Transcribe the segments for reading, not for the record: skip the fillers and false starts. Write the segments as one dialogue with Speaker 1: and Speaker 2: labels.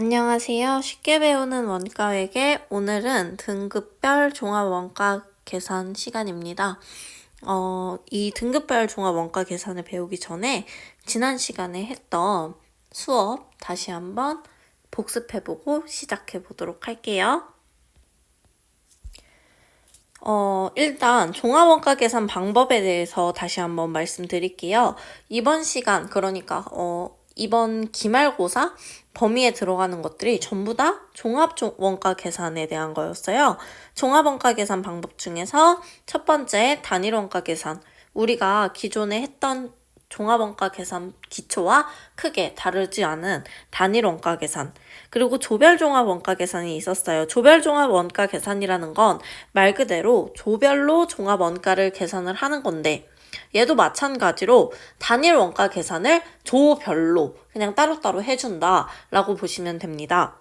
Speaker 1: 안녕하세요. 쉽게 배우는 원가회계. 오늘은 등급별 종합 원가 계산 시간입니다. 이 등급별 종합 원가 계산을 배우기 전에 지난 시간에 했던 수업 다시 한번 복습해보고 시작해 보도록 할게요. 일단 종합원가 계산 방법에 대해서 다시 한번 말씀드릴게요. 이번 시간, 그러니까 이번 기말고사 범위에 들어가는 것들이 전부 다 종합원가 계산에 대한 거였어요. 종합원가 계산 방법 중에서 첫 번째 단일원가 계산. 우리가 기존에 했던 종합원가 계산 기초와 크게 다르지 않은 단일원가 계산, 그리고 조별종합원가 계산이 있었어요. 조별종합원가 계산이라는 건 말 그대로 조별로 종합원가를 계산을 하는 건데, 얘도 마찬가지로 단일 원가 계산을 조별로 그냥 따로따로 해준다 라고 보시면 됩니다.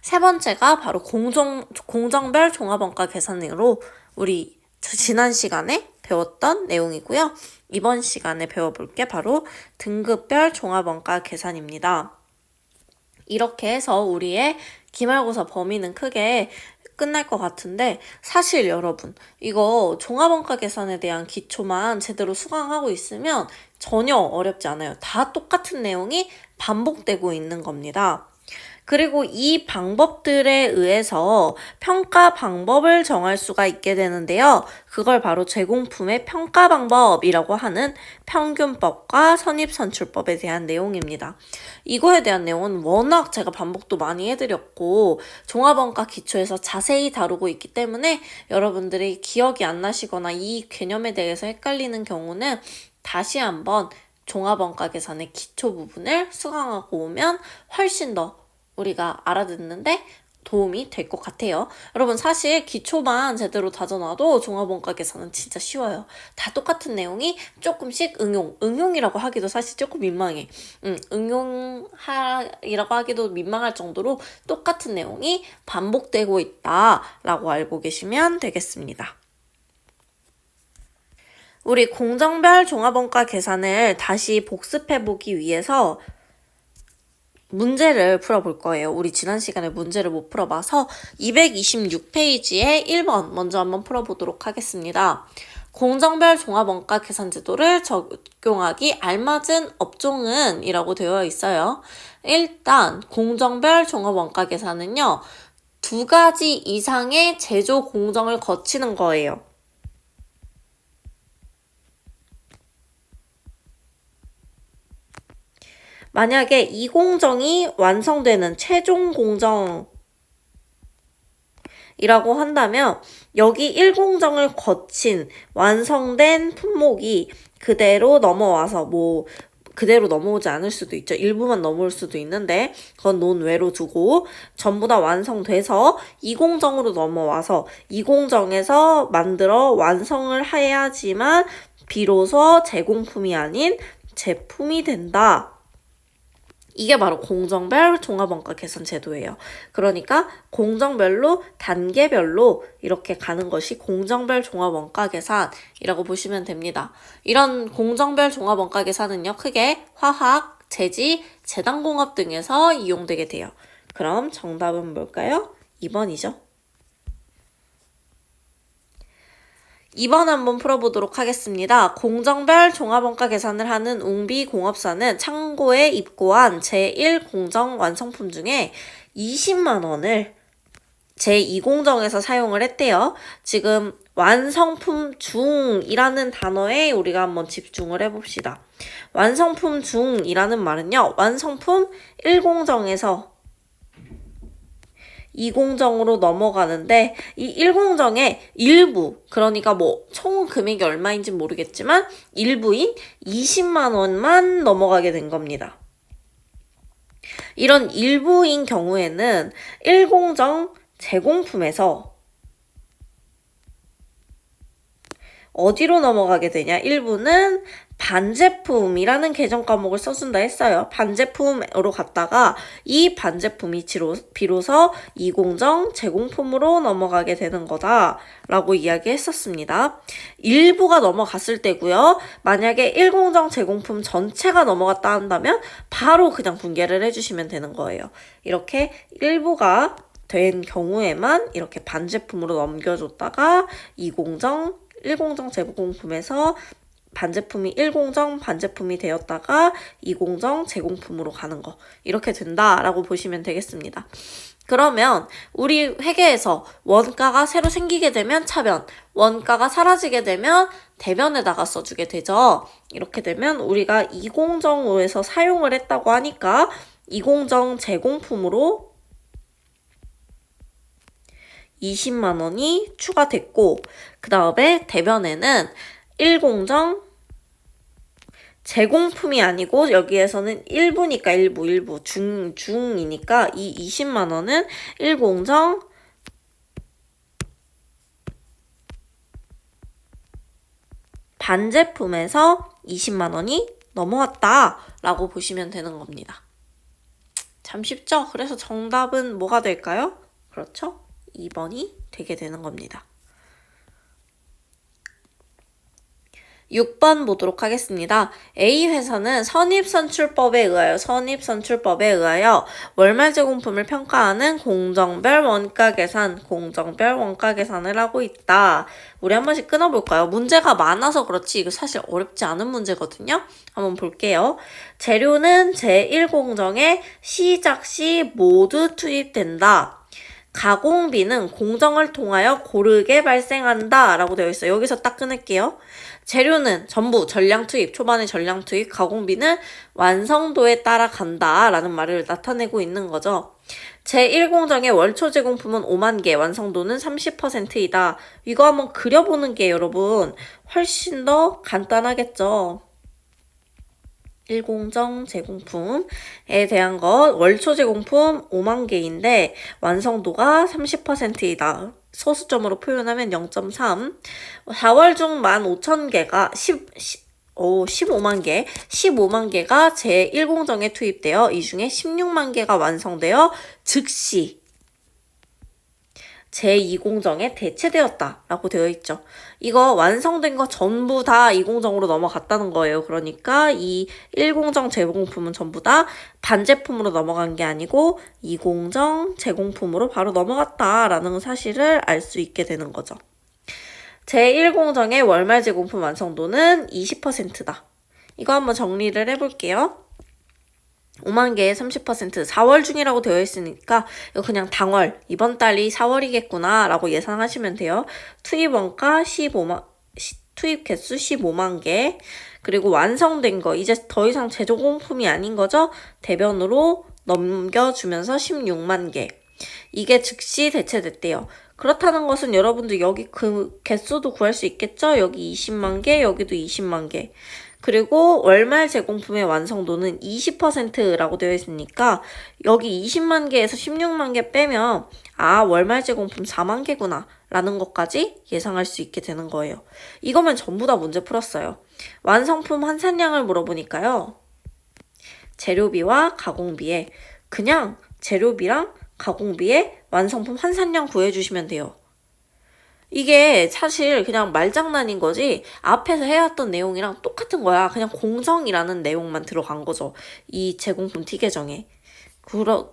Speaker 1: 세 번째가 바로 공정별 종합원가 계산으로 우리 지난 시간에 배웠던 내용이고요. 이번 시간에 배워볼 게 바로 등급별 종합원가 계산입니다. 이렇게 해서 우리의 기말고사 범위는 크게 끝날 것 같은데, 사실 여러분, 이거 종합원가 계산에 대한 기초만 제대로 수강하고 있으면 전혀 어렵지 않아요. 다 똑같은 내용이 반복되고 있는 겁니다. 그리고 이 방법들에 의해서 평가 방법을 정할 수가 있게 되는데요. 그걸 바로 제공품의 평가 방법이라고 하는 평균법과 선입선출법에 대한 내용입니다. 이거에 대한 내용은 워낙 제가 반복도 많이 해드렸고 종합원가 기초에서 자세히 다루고 있기 때문에 여러분들이 기억이 안 나시거나 이 개념에 대해서 헷갈리는 경우는 다시 한번 종합원가 계산의 기초 부분을 수강하고 오면 훨씬 더 우리가 알아듣는데 도움이 될 것 같아요. 여러분, 사실 기초만 제대로 다져놔도 종합원가 계산은 진짜 쉬워요. 다 똑같은 내용이 조금씩 응용이라고 하기도 사실 조금 민망해. 응용이라고 하기도 민망할 정도로 똑같은 내용이 반복되고 있다라고 알고 계시면 되겠습니다. 우리 공정별 종합원가 계산을 다시 복습해보기 위해서 문제를 풀어볼 거예요. 우리 지난 시간에 문제를 못 풀어봐서 226페이지에 1번 먼저 한번 풀어보도록 하겠습니다. 공정별 종합원가 계산제도를 적용하기 알맞은 업종은 이라고 되어 있어요. 일단 공정별 종합원가 계산은요, 2가지 이상의 제조 공정을 거치는 거예요. 만약에 이 공정이 완성되는 최종 공정이라고 한다면 여기 1공정을 거친 완성된 품목이 그대로 넘어와서 그대로 넘어오지 않을 수도 있죠. 일부만 넘어올 수도 있는데 그건 논외로 두고 전부 다 완성돼서 2공정으로 넘어와서 2공정에서 만들어 완성을 해야지만 비로소 제공품이 아닌 제품이 된다. 이게 바로 공정별 종합원가 계산 제도예요. 그러니까 공정별로 단계별로 이렇게 가는 것이 공정별 종합원가 계산이라고 보시면 됩니다. 이런 공정별 종합원가 계산은요, 크게 화학, 제지, 제당공업 등에서 이용되게 돼요. 그럼 정답은 뭘까요? 2번이죠. 2번 한번 풀어보도록 하겠습니다. 공정별 종합원가 계산을 하는 웅비공업사는 창고에 입고한 제1공정 완성품 중에 20만 원을 제2공정에서 사용을 했대요. 지금 완성품 중이라는 단어에 우리가 한번 집중을 해봅시다. 완성품 중이라는 말은요, 완성품 1공정에서 2공정으로 넘어가는데 이 1공정의 일부, 그러니까 총 금액이 얼마인지 모르겠지만 일부인 20만 원만 넘어가게 된 겁니다. 이런 일부인 경우에는 1공정 제공품에서 어디로 넘어가게 되냐? 일부는 반제품이라는 계정 과목을 써준다 했어요. 반제품으로 갔다가 이 반제품이 비로소 이공정 제공품으로 넘어가게 되는 거다 라고 이야기했었습니다. 일부가 넘어갔을 때고요. 만약에 일공정 제공품 전체가 넘어갔다 한다면 바로 그냥 분개를 해주시면 되는 거예요. 이렇게 일부가 된 경우에만 이렇게 반제품으로 넘겨줬다가 일공정 제공품에서 반제품이 일공정 반제품이 되었다가 이공정 제공품으로 가는 거 이렇게 된다라고 보시면 되겠습니다. 그러면 우리 회계에서 원가가 새로 생기게 되면 차변, 원가가 사라지게 되면 대변에다가 써주게 되죠. 이렇게 되면 우리가 이공정으로해서 사용을 했다고 하니까 이공정 제공품으로 20만 원이 추가됐고 그 다음에 대변에는 일공정 제공품이 아니고 여기에서는 일부니까 일부 중이니까 이 20만 원은 일공정 반제품에서 20만 원이 넘어왔다 라고 보시면 되는 겁니다. 참 쉽죠? 그래서 정답은 뭐가 될까요? 그렇죠? 2번이 되게 되는 겁니다. 6번 보도록 하겠습니다. A회사는 선입선출법에 의하여 월말 제공품을 평가하는 공정별 원가 계산을 하고 있다. 우리 한 번씩 끊어볼까요? 문제가 많아서 그렇지 이거 사실 어렵지 않은 문제거든요. 한번 볼게요. 재료는 제1공정에 시작 시 모두 투입된다. 가공비는 공정을 통하여 고르게 발생한다 라고 되어 있어요. 여기서 딱 끊을게요. 재료는 전부 전량 투입, 초반에 전량 투입, 가공비는 완성도에 따라 간다 라는 말을 나타내고 있는 거죠. 제1공정의 월초 제공품은 5만 개, 완성도는 30%이다. 이거 한번 그려보는 게 여러분 훨씬 더 간단하겠죠. 일공정 제공품에 대한 것 월초 제공품 5만 개인데 완성도가 30%이다. 소수점으로 표현하면 0.3. 4월 중 15,000개가 15만 개가 제1공정에 투입되어 이 중에 16만 개가 완성되어 즉시 제2공정에 대체되었다 라고 되어 있죠. 이거 완성된 거 전부 다 2공정으로 넘어갔다는 거예요. 그러니까 이 1공정 제공품은 전부 다 반제품으로 넘어간 게 아니고 2공정 제공품으로 바로 넘어갔다라는 사실을 알 수 있게 되는 거죠. 제1공정의 월말 제공품 완성도는 20%다. 이거 한번 정리를 해볼게요. 5만 개에 30%, 4월 중이라고 되어 있으니까 이거 그냥 당월, 이번 달이 4월이겠구나 라고 예상하시면 돼요. 투입 원가 15만, 투입 개수 15만 개, 그리고 완성된 거, 이제 더 이상 제조공품이 아닌 거죠. 대변으로 넘겨주면서 16만 개. 이게 즉시 대체됐대요. 그렇다는 것은 여러분들 여기 그 개수도 구할 수 있겠죠? 여기 20만 개, 여기도 20만 개. 그리고 월말 제공품의 완성도는 20%라고 되어 있으니까 여기 20만 개에서 16만 개 빼면 월말 제공품 4만 개구나 라는 것까지 예상할 수 있게 되는 거예요. 이거면 전부 다 문제 풀었어요. 완성품 환산량을 물어보니까요. 재료비와 가공비에 그냥 재료비랑 가공비에 완성품 환산량 구해주시면 돼요. 이게 사실 그냥 말장난인 거지 앞에서 해왔던 내용이랑 똑같은 거야. 그냥 공정이라는 내용만 들어간 거죠. 이 제공품 T 계정에.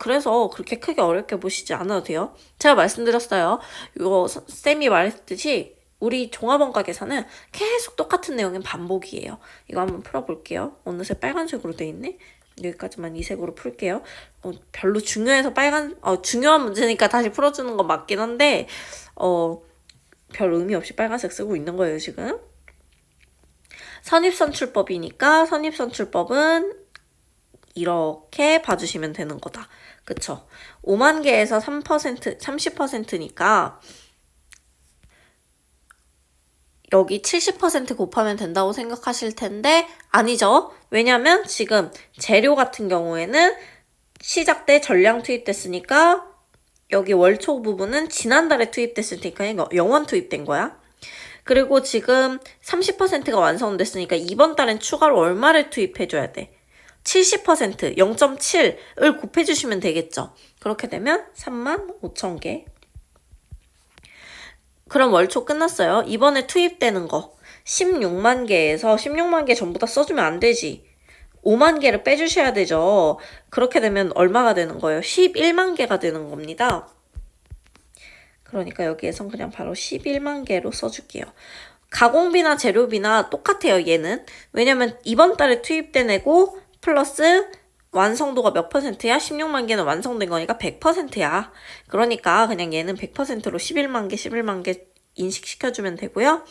Speaker 1: 그래서 그렇게 크게 어렵게 보시지 않아도 돼요. 제가 말씀드렸어요. 이거 쌤이 말했듯이 우리 종합원가 계산은 계속 똑같은 내용의 반복이에요. 이거 한번 풀어볼게요. 어느새 빨간색으로 돼 있네. 여기까지만 이 색으로 풀게요. 별로 중요해서 중요한 문제니까 다시 풀어주는 건 맞긴 한데 별 의미 없이 빨간색 쓰고 있는 거예요, 지금. 선입선출법이니까 선입선출법은 이렇게 봐주시면 되는 거다. 그쵸? 5만 개에서 30%니까 여기 70% 곱하면 된다고 생각하실 텐데 아니죠. 왜냐면 지금 재료 같은 경우에는 시작 때 전량 투입됐으니까 여기 월초 부분은 지난달에 투입됐을 테니까 이거 영원 투입된 거야. 그리고 지금 30%가 완성됐으니까 이번 달엔 추가로 얼마를 투입해줘야 돼? 70%, 0.7을 곱해주시면 되겠죠. 그렇게 되면 35,000개. 그럼 월초 끝났어요. 이번에 투입되는 거 16만 개에서 16만 개 전부 다 써주면 안 되지. 5만 개를 빼주셔야 되죠. 그렇게 되면 얼마가 되는 거예요? 11만 개가 되는 겁니다. 그러니까 여기에선 그냥 바로 11만 개로 써줄게요. 가공비나 재료비나 똑같아요, 얘는. 왜냐면 이번 달에 투입된 애고 플러스 완성도가 몇 %야? 16만 개는 완성된 거니까 100%야. 그러니까 그냥 얘는 100%로 11만 개, 11만 개 인식시켜주면 되고요.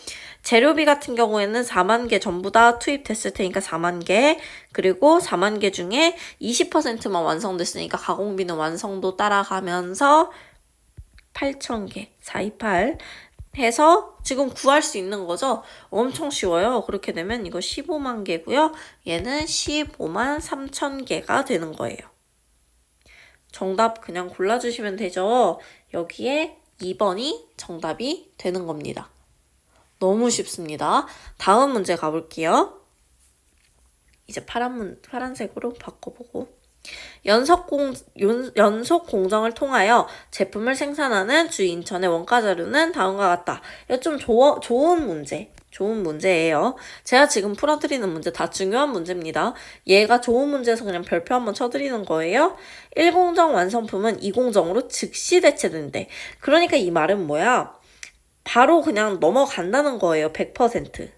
Speaker 1: 재료비 같은 경우에는 4만 개 전부 다 투입됐을 테니까 4만 개, 그리고 4만 개 중에 20%만 완성됐으니까 가공비는 완성도 따라가면서 8,000개, 428 해서 지금 구할 수 있는 거죠. 엄청 쉬워요. 그렇게 되면 이거 15만 개고요. 얘는 15만 3천 개가 되는 거예요. 정답 그냥 골라주시면 되죠. 여기에 2번이 정답이 되는 겁니다. 너무 쉽습니다. 다음 문제 가볼게요. 이제 파란색으로 바꿔보고. 연속 공정을 통하여 제품을 생산하는 주 인천의 원가 자료는 다음과 같다. 이거 좀 좋은 문제예요. 제가 지금 풀어드리는 문제 다 중요한 문제입니다. 얘가 좋은 문제에서 그냥 별표 한번 쳐드리는 거예요. 1공정 완성품은 2공정으로 즉시 대체된대. 그러니까 이 말은 뭐야? 바로 그냥 넘어간다는 거예요. 100%.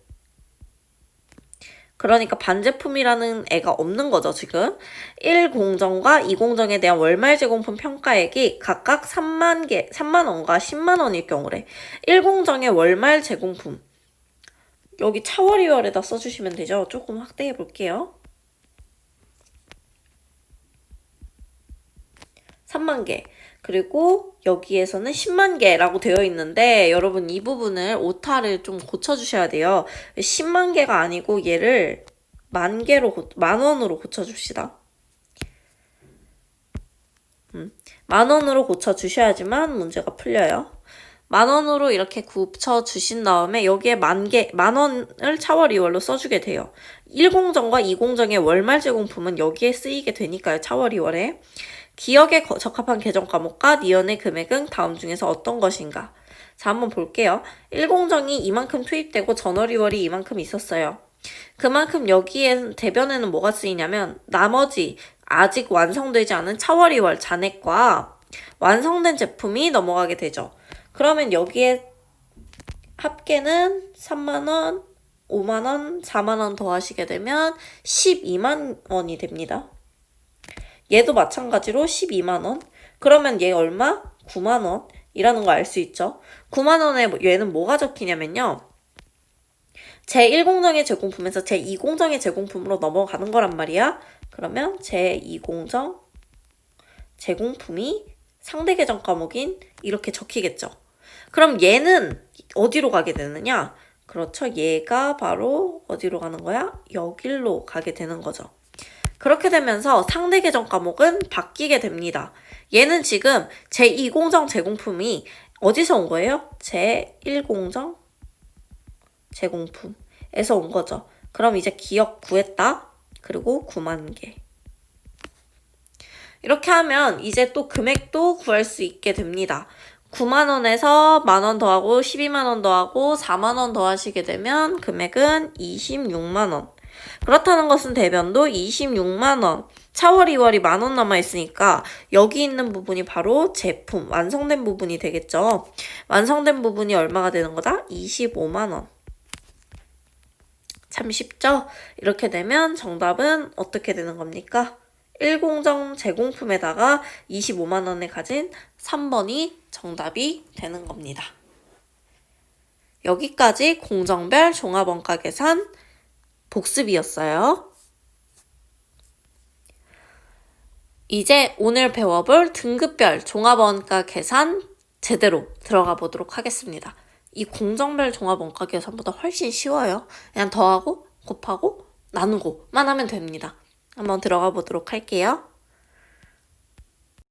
Speaker 1: 그러니까 반제품이라는 애가 없는 거죠, 지금. 1공정과 2공정에 대한 월말 제공품 평가액이 각각 3만 원과 10만 원일 경우래. 1공정의 월말 제공품. 여기 차월이월에다 써주시면 되죠. 조금 확대해 볼게요. 3만 개. 그리고 여기에서는 10만 개라고 되어 있는데 여러분 이 부분을 오타를 좀 고쳐주셔야 돼요. 10만 개가 아니고 얘를 만 원으로 고쳐줍시다. 만 원으로 고쳐주셔야지만 문제가 풀려요. 만 원으로 이렇게 고쳐주신 다음에 여기에 만 원을 차월 2월로 써주게 돼요. 1공정과 2공정의 월말 제공품은 여기에 쓰이게 되니까요. 차월 2월에. 기억에 적합한 계정 과목과 니은의 금액은 다음 중에서 어떤 것인가? 자, 한번 볼게요. 1공정이 이만큼 투입되고 전월 2월이 이만큼 있었어요. 그만큼 여기에 대변에는 뭐가 쓰이냐면 나머지 아직 완성되지 않은 차월 2월 잔액과 완성된 제품이 넘어가게 되죠. 그러면 여기에 합계는 3만원, 5만원, 4만원 더하시게 되면 12만 원이 됩니다. 얘도 마찬가지로 12만원. 그러면 얘 얼마? 9만원 이라는 거 알 수 있죠. 9만원에 얘는 뭐가 적히냐면요. 제1공정의 제공품에서 제2공정의 제공품으로 넘어가는 거란 말이야. 그러면 제2공정 제공품이 상대 계정 과목인 이렇게 적히겠죠. 그럼 얘는 어디로 가게 되느냐? 그렇죠. 얘가 바로 어디로 가는 거야? 여길로 가게 되는 거죠. 그렇게 되면서 상대 계정 과목은 바뀌게 됩니다. 얘는 지금 제2공정 제공품이 어디서 온 거예요? 제1공정 제공품에서 온 거죠. 그럼 이제 기억 구했다. 그리고 9만 개. 이렇게 하면 이제 또 금액도 구할 수 있게 됩니다. 9만원에서 만원 더하고 12만원 더하고 4만원 더하시게 되면 금액은 26만원. 그렇다는 것은 대변도 26만원. 차월 2월이 만원 남아있으니까 여기 있는 부분이 바로 제품, 완성된 부분이 되겠죠. 완성된 부분이 얼마가 되는 거다? 25만원. 참 쉽죠? 이렇게 되면 정답은 어떻게 되는 겁니까? 1공정 제공품에다가 25만원을 가진 3번이 정답이 되는 겁니다. 여기까지 공정별 종합원가 계산 복습이었어요. 이제 오늘 배워볼 등급별 종합원가 계산 제대로 들어가 보도록 하겠습니다. 이 공정별 종합원가 계산보다 훨씬 쉬워요. 그냥 더하고 곱하고 나누고만 하면 됩니다. 한번 들어가 보도록 할게요.